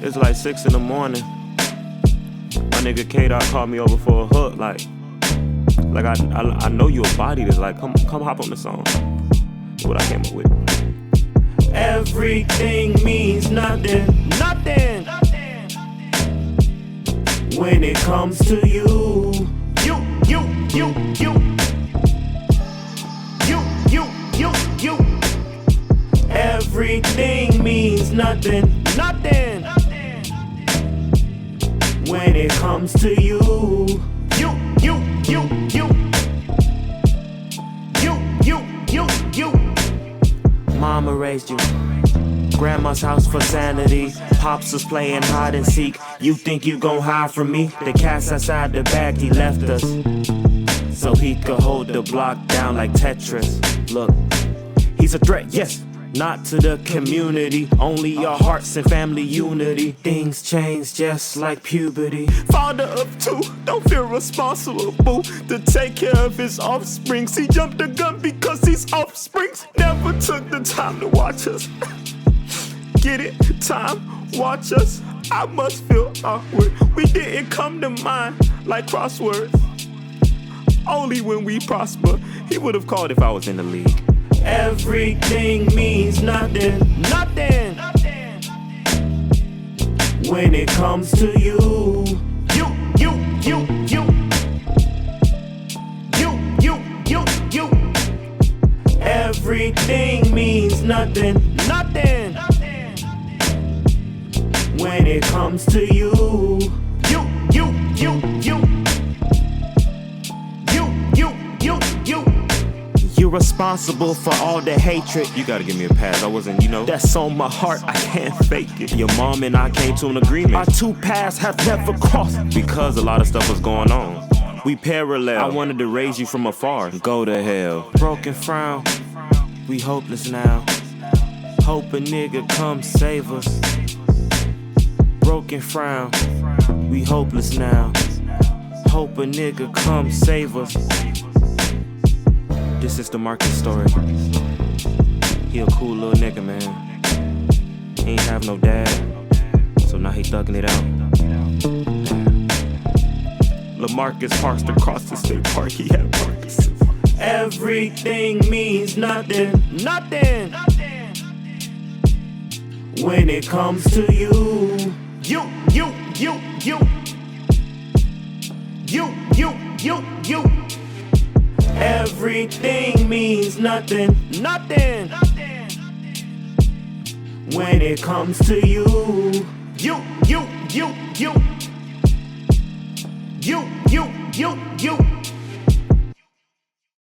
It's like 6 in the morning. My nigga K-Dot called me over for a hook, like I know you a body that's like, come hop on the song. What I came up with. Everything means nothing, nothing. When it comes to you. Everything means nothing, nothing. When it comes to you. Mama raised you. Grandma's house for sanity. Pops was playing hide and seek. You think you gon' hide from me? The cat's outside the bag, he left us so he could hold the block down like Tetris. Look, he's a threat, yes, not to the community. Only our hearts and family unity. Things change just like puberty. Father of two, don't feel responsible to take care of his offspring. He jumped the gun because these offsprings never took the time to watch us. Get it? Time, watch us. I must feel awkward. We didn't come to mind like crosswords. Only when we prosper. He would have called if I was in the league. Everything means nothing, nothing. When it comes to you. Everything means nothing, nothing. When it comes to you. You're responsible for all the hatred. You gotta give me a pass. I wasn't, that's on my heart. I can't fake it. Your mom and I came to an agreement. Our two paths have never crossed because a lot of stuff was going on. We parallel. I wanted to raise you from afar. Go to hell. Broken frown. We hopeless now. Hope a nigga come save us. Broken frown. We hopeless now. Hope a nigga come save us. This is the Marcus story. He a cool little nigga, man. He ain't have no dad, so now he thugging it out. Lamarcus parked across the state park, he had Marcus. Everything means nothing, nothing. When it comes to you. Everything means nothing, nothing. When it comes to you. You.